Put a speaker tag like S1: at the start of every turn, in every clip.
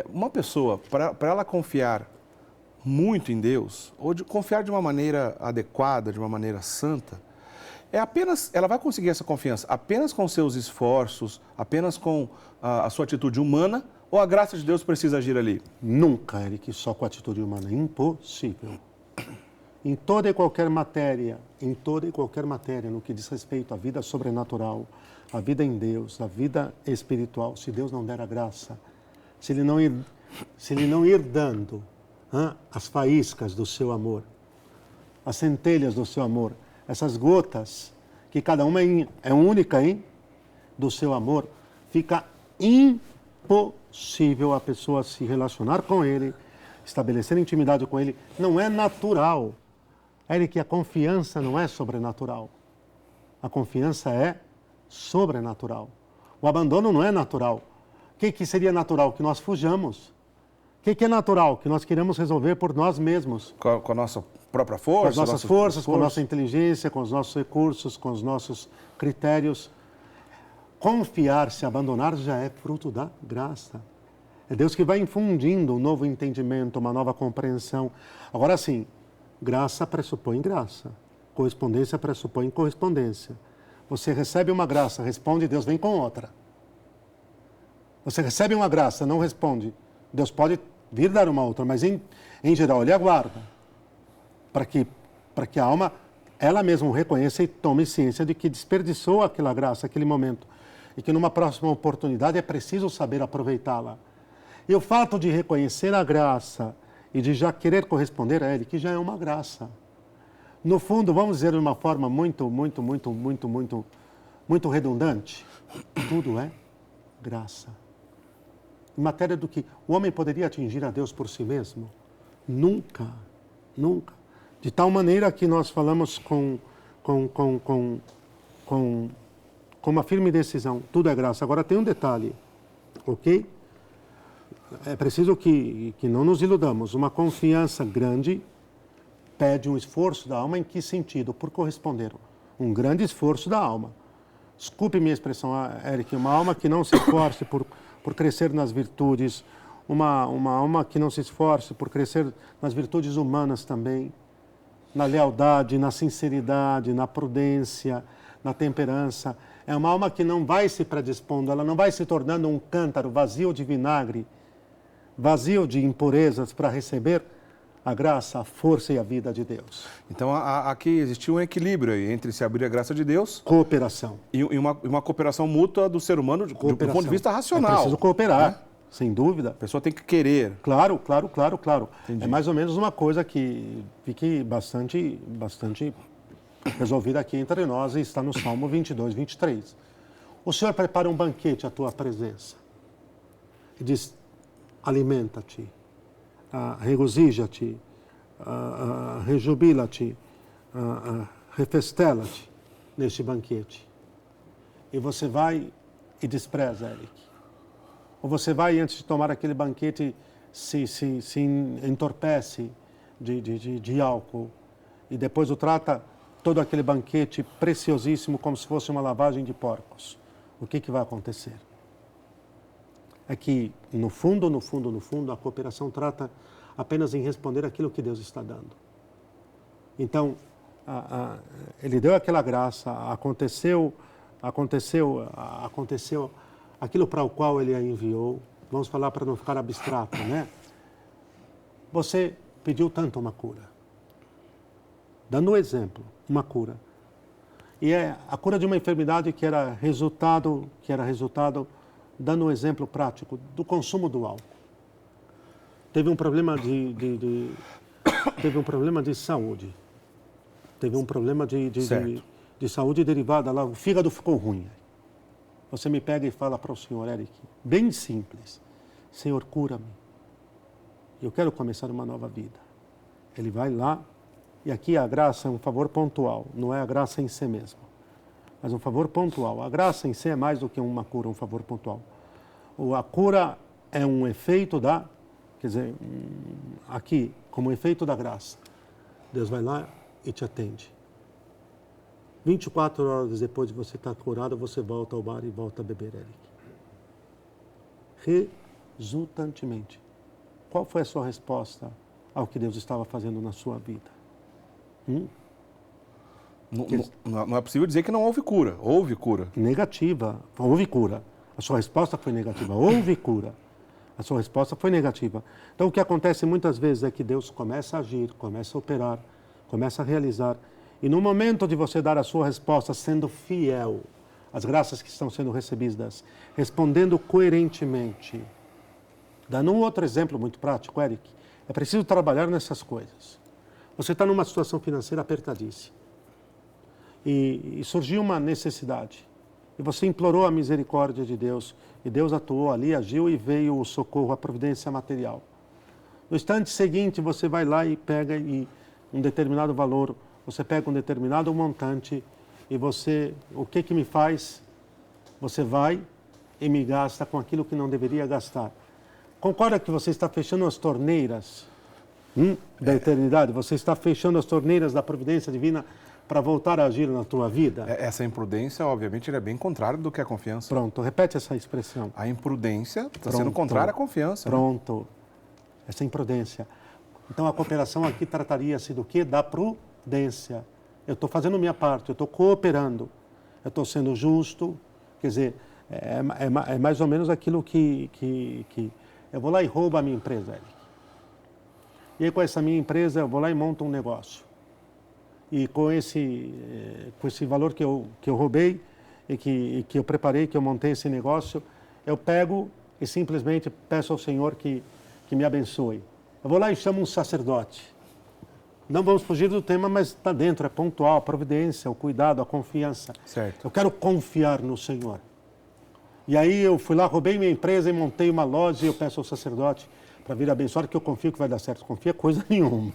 S1: Uma pessoa, para ela confiar muito em Deus, ou de confiar de uma maneira adequada, de uma maneira santa, ela vai conseguir essa confiança apenas com seus esforços, apenas com a sua atitude humana, ou a graça de Deus precisa agir ali?
S2: Nunca, Eric, só com atitude humana. Impossível. Em toda e qualquer matéria, no que diz respeito à vida sobrenatural, à vida em Deus, à vida espiritual, se Deus não der a graça, se Ele não ir dando as faíscas do seu amor, as centelhas do seu amor, essas gotas, que cada uma é única, do seu amor, fica impossível a pessoa se relacionar com Ele, estabelecer intimidade com Ele. Não é natural. Eric, a confiança não é sobrenatural. A confiança é sobrenatural. O abandono não é natural. O que seria natural? Que nós fujamos. O que é natural? Que nós queremos resolver por nós mesmos.
S1: Com a nossa própria força?
S2: Com as nossas forças, com a nossa inteligência, com os nossos recursos, com os nossos critérios. Confiar, se abandonar, já é fruto da graça. É Deus que vai infundindo um novo entendimento, uma nova compreensão. Agora sim, graça pressupõe graça. Correspondência pressupõe correspondência. Você recebe uma graça, responde, Deus vem com outra. Você recebe uma graça, não responde, Deus pode vir dar uma outra, mas em geral Ele aguarda. Para que a alma, ela mesma reconheça e tome ciência de que desperdiçou aquela graça, aquele momento. E que numa próxima oportunidade é preciso saber aproveitá-la. E o fato de reconhecer a graça e de já querer corresponder a Ele, que já é uma graça. No fundo, vamos dizer de uma forma muito redundante, tudo é graça. Em matéria do que o homem poderia atingir a Deus por si mesmo? Nunca, nunca. De tal maneira que nós falamos com uma firme decisão, tudo é graça. Agora tem um detalhe, ok? É preciso que não nos iludamos. Uma confiança grande pede um esforço da alma. Em que sentido? Por corresponder. Um grande esforço da alma. Desculpe minha expressão, Eric. Uma alma que não se esforce por crescer nas virtudes. Uma alma que não se esforce por crescer nas virtudes humanas também. Na lealdade, na sinceridade, na prudência, na temperança. É uma alma que não vai se predispondo, ela não vai se tornando um cântaro vazio de vinagre, vazio de impurezas para receber a graça, a força e a vida de Deus.
S1: Então, aqui existe um equilíbrio aí entre se abrir a graça de Deus...
S2: Cooperação.
S1: E uma cooperação mútua do ser humano do ponto de vista racional.
S2: É preciso cooperar, sem dúvida. A
S1: pessoa tem que querer.
S2: Claro.
S1: Entendi.
S2: É mais ou menos uma coisa que fique bastante resolvida aqui entre nós e está no Salmo 22, 23. O Senhor prepara um banquete à tua presença. E diz, alimenta-te, regozija-te, rejubila-te, refestela-te neste banquete. E você vai e despreza, Eric. Ou você vai, antes de tomar aquele banquete, se entorpece de álcool e depois o trata todo aquele banquete preciosíssimo como se fosse uma lavagem de porcos. O que vai acontecer? É que, no fundo, a cooperação trata apenas em responder aquilo que Deus está dando. Então, Ele deu aquela graça, aconteceu aquilo para o qual Ele a enviou. Vamos falar para não ficar abstrato, né? Você pediu tanto uma cura. Dando um exemplo, uma cura. E é a cura de uma enfermidade que era resultado, dando um exemplo prático, do consumo do álcool. Teve um problema de saúde. Teve um problema de saúde derivada lá, o fígado ficou ruim. Você me pega e fala para o senhor, Eric, bem simples, Senhor, cura-me. Eu quero começar uma nova vida. Ele vai lá, e aqui a graça é um favor pontual, não é a graça em si mesmo, mas um favor pontual. A graça em si é mais do que uma cura, um favor pontual. A cura é um efeito aqui, como efeito da graça. Deus vai lá e te atende. 24 horas depois de você estar curado, você volta ao bar e volta a beber, Eric. exultantemente. Qual foi a sua resposta ao que Deus estava fazendo na sua vida?
S1: Não é possível dizer que não houve cura. Houve cura.
S2: Negativa. Houve cura. A sua resposta foi negativa. Houve cura. A sua resposta foi negativa. Então, o que acontece muitas vezes é que Deus começa a agir, começa a operar, começa a realizar. E no momento de você dar a sua resposta sendo fiel às graças que estão sendo recebidas, respondendo coerentemente. Dando um outro exemplo muito prático, Eric, é preciso trabalhar nessas coisas. Você está numa situação financeira apertadíssima. E surgiu uma necessidade. E você implorou a misericórdia de Deus. E Deus atuou ali, agiu e veio o socorro, a providência material. No instante seguinte, você vai lá e pega um determinado valor, você pega um determinado montante e você, o que me faz? Você vai e me gasta com aquilo que não deveria gastar. Concorda que você está fechando as torneiras da eternidade? Você está fechando as torneiras da providência divina para voltar a agir na tua vida?
S1: Essa imprudência, obviamente, é bem contrária do que a confiança.
S2: Pronto, repete essa expressão.
S1: A imprudência está sendo contrária à confiança.
S2: Pronto, né? Essa imprudência. Então, a cooperação aqui trataria-se do quê? Da prudência. Eu estou fazendo minha parte, eu estou cooperando, eu estou sendo justo, quer dizer, é mais ou menos aquilo que eu vou lá e roubo a minha empresa, Eric. E aí, com essa minha empresa, eu vou lá e monto um negócio. E com esse valor que eu roubei e que eu preparei, que eu montei esse negócio, eu pego e simplesmente peço ao Senhor que me abençoe. Eu vou lá e chamo um sacerdote. Não vamos fugir do tema, mas está dentro, é pontual, a providência, o cuidado, a confiança.
S1: Certo.
S2: Eu quero confiar no Senhor. E aí eu fui lá, roubei minha empresa e montei uma loja e eu peço ao sacerdote para vir abençoar, que eu confio que vai dar certo. Confia coisa nenhuma.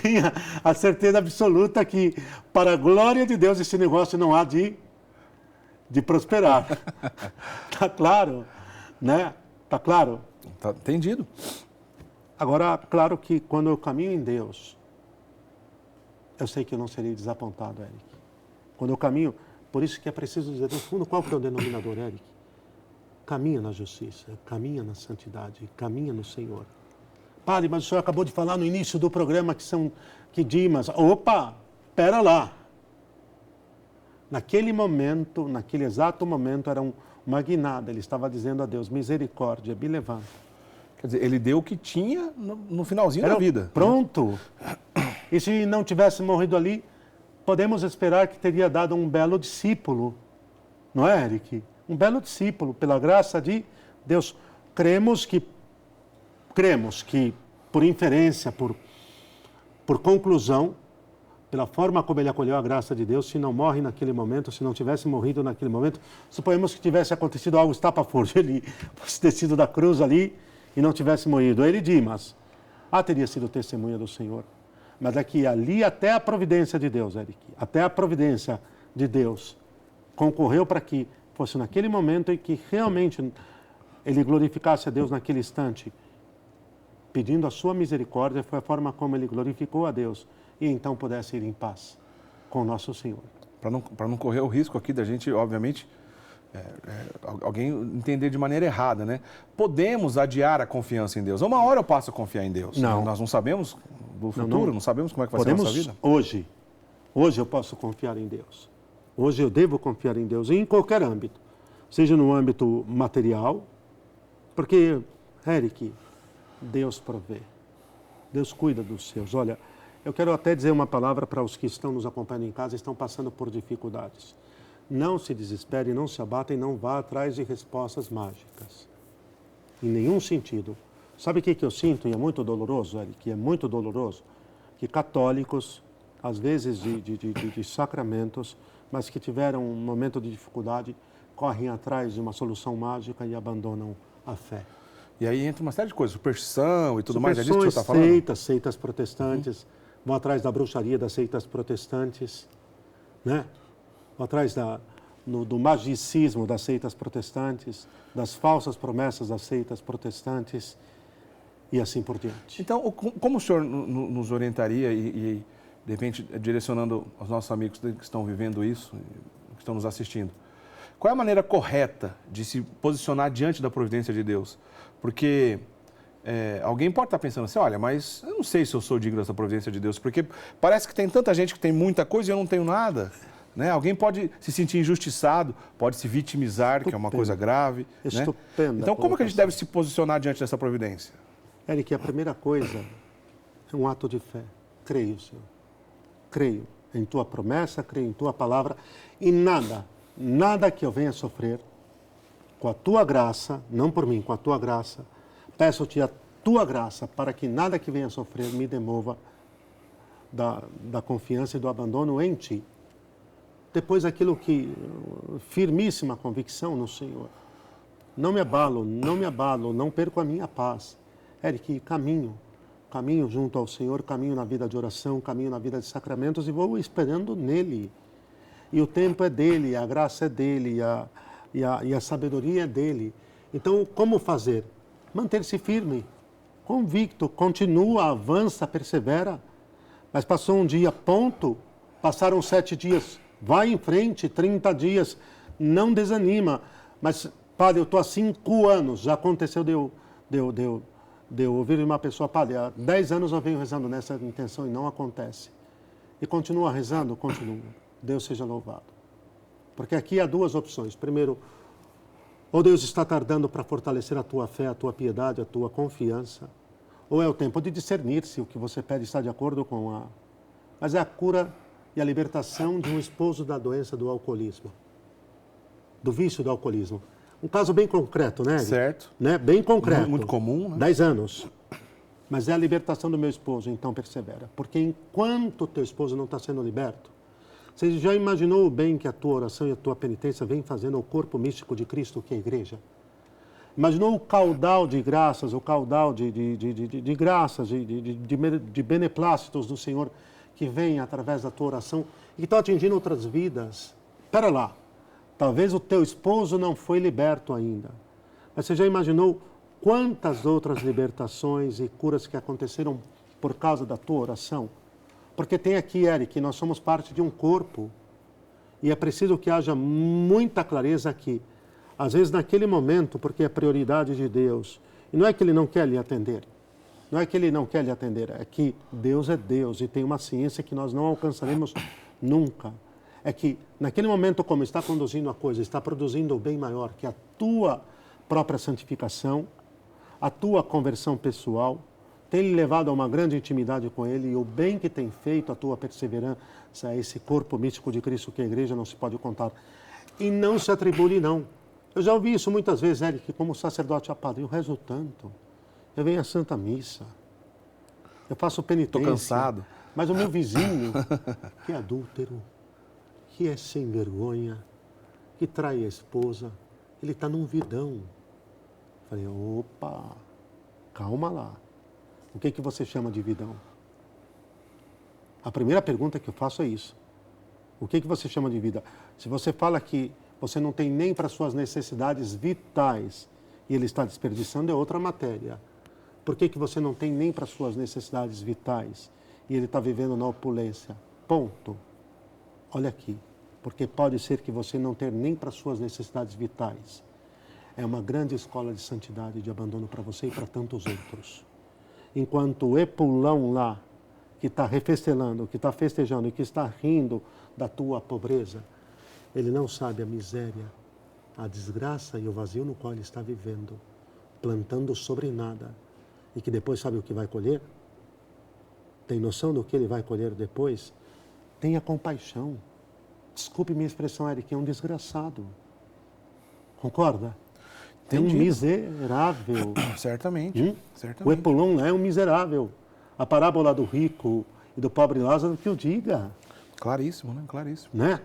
S2: Tenha a certeza absoluta que, para a glória de Deus, esse negócio não há de prosperar. Está claro? Né? Está claro?
S1: Está entendido.
S2: Agora, claro que quando eu caminho em Deus, eu sei que eu não serei desapontado, Eric. Quando eu caminho... Por isso que é preciso dizer, no fundo, qual que é o denominador, Eric? Caminha na justiça, caminha na santidade, caminha no Senhor. Padre, mas o senhor acabou de falar no início do programa que Dimas... Opa, pera lá. Naquele momento, naquele exato momento, era uma guinada. Ele estava dizendo a Deus, misericórdia, me levanta.
S1: Quer dizer, ele deu o que tinha no finalzinho da vida.
S2: Pronto. E se não tivesse morrido ali... podemos esperar que teria dado um belo discípulo, não é, Eric? Um belo discípulo, pela graça de Deus. Cremos que por inferência, por conclusão, pela forma como ele acolheu a graça de Deus, se não morre naquele momento, se não tivesse morrido naquele momento, suponhamos que tivesse acontecido algo estapafúrdio, ele fosse descido da cruz ali e não tivesse morrido. Ele, Dimas, teria sido testemunha do Senhor. Mas daqui ali até a providência de Deus, Eric, até a providência de Deus concorreu para que fosse naquele momento em que realmente ele glorificasse a Deus naquele instante, pedindo a sua misericórdia, foi a forma como ele glorificou a Deus e então pudesse ir em paz com o nosso Senhor.
S1: Para não correr o risco aqui da gente, obviamente, alguém entender de maneira errada, né? Podemos adiar a confiança em Deus. Uma hora eu passo a confiar em Deus.
S2: Não.
S1: Nós não sabemos do futuro, não sabemos como é que vai ser a nossa vida.
S2: Hoje eu posso confiar em Deus. Hoje eu devo confiar em Deus, em qualquer âmbito. Seja no âmbito material, porque, Eric, Deus provê. Deus cuida dos seus. Olha, eu quero até dizer uma palavra para os que estão nos acompanhando em casa e estão passando por dificuldades. Não se desespere, não se abata e não vá atrás de respostas mágicas. Em nenhum sentido. Sabe o que eu sinto, e é muito doloroso, Eric, é muito doloroso? Que católicos, às vezes de sacramentos, mas que tiveram um momento de dificuldade, correm atrás de uma solução mágica e abandonam a fé.
S1: E aí entra uma série de coisas, superstição e tudo mais, é disso que você está falando?
S2: Seitas protestantes, vão atrás da bruxaria das seitas protestantes, né? Vão atrás do magicismo das seitas protestantes, das falsas promessas das seitas protestantes, e assim por diante.
S1: Então, como o senhor nos orientaria e de repente, direcionando aos nossos amigos que estão vivendo isso, que estão nos assistindo, Qual é a maneira correta de se posicionar diante da providência de Deus? Porque alguém pode estar pensando assim, olha, mas eu não sei se eu sou digno dessa providência de Deus, porque parece que tem tanta gente que tem muita coisa e eu não tenho nada. Né? Alguém pode se sentir injustiçado, pode se vitimizar, que é uma coisa grave.
S2: Estupenda.
S1: Né? Então, como que a gente deve se posicionar diante dessa providência?
S2: Eric, a primeira coisa é um ato de fé. Creio, Senhor. Creio em Tua promessa, creio em Tua palavra e nada que eu venha sofrer, com a Tua graça, não por mim, com a Tua graça, peço-te a Tua graça para que nada que venha sofrer me demova da confiança e do abandono em Ti. Depois aquilo que, firmíssima convicção no Senhor. Não me abalo, não perco a minha paz. Eric, caminho junto ao Senhor, caminho na vida de oração, caminho na vida de sacramentos e vou esperando nele. E o tempo é dele, a graça é dele, e a sabedoria é dele. Então, como fazer? Manter-se firme, convicto, continua, avança, persevera. Mas passou um dia, ponto, passaram 7 dias, vai em frente, 30 dias, não desanima. Mas, padre, eu estou há 5 anos, já aconteceu de eu ouvir uma pessoa, padre, há 10 anos eu venho rezando nessa intenção e não acontece. E continua rezando? Continua. Deus seja louvado. Porque aqui há 2 opções. Primeiro, ou Deus está tardando para fortalecer a tua fé, a tua piedade, a tua confiança, ou é o tempo de discernir se o que você pede está de acordo com a... Mas é a cura e a libertação de um esposo da doença do alcoolismo, do vício do alcoolismo. Um caso bem concreto, né?
S1: Certo.
S2: Né? Bem concreto.
S1: Muito comum, né?
S2: 10 anos. Mas é a libertação do meu esposo, então persevera. Porque enquanto teu esposo não está sendo liberto, você já imaginou o bem que a tua oração e a tua penitência vem fazendo ao corpo místico de Cristo, que é a igreja? Imaginou o caudal de graças, o caudal de graças, de beneplácitos do Senhor que vem através da tua oração e que estão atingindo outras vidas? Espera lá. Talvez o teu esposo não foi liberto ainda, mas você já imaginou quantas outras libertações e curas que aconteceram por causa da tua oração? Porque tem aqui, Eric, nós somos parte de um corpo e é preciso que haja muita clareza aqui. Às vezes, naquele momento, porque é prioridade de Deus, e não é que Ele não quer lhe atender, não é que Ele não quer lhe atender, é que Deus é Deus e tem uma ciência que nós não alcançaremos nunca. É que, naquele momento, como está conduzindo a coisa, está produzindo o bem maior, que a tua própria santificação, a tua conversão pessoal, tem lhe levado a uma grande intimidade com Ele e o bem que tem feito, a tua perseverança, esse corpo místico de Cristo que a igreja não se pode contar. E não se atribule, não. Eu já ouvi isso muitas vezes, Eric, como sacerdote, padre, eu rezo tanto, eu venho à Santa Missa, eu faço penitência.
S1: Estou cansado.
S2: Mas o meu vizinho, que é adúltero, que é sem vergonha, que trai a esposa, ele está num vidão. Falei, opa, calma lá. O que você chama de vidão? A primeira pergunta que eu faço é isso. O que você chama de vida? Se você fala que você não tem nem para suas necessidades vitais e ele está desperdiçando, é outra matéria. Por que você não tem nem para suas necessidades vitais e ele está vivendo na opulência? Ponto. Olha aqui, porque pode ser que você não ter nem para suas necessidades vitais. É uma grande escola de santidade, de abandono para você e para tantos outros. Enquanto o epulão lá, que está refestelando, que está festejando e que está rindo da tua pobreza, ele não sabe a miséria, a desgraça e o vazio no qual ele está vivendo, plantando sobre nada, e que depois sabe o que vai colher? Tem noção do que ele vai colher depois? Tenha compaixão. Desculpe minha expressão, Eric, é um desgraçado. Concorda? É um miserável.
S1: Certamente, certamente.
S2: O epulão é um miserável. A parábola do rico e do pobre Lázaro que o diga.
S1: Claríssimo, né? Claríssimo.
S2: Né?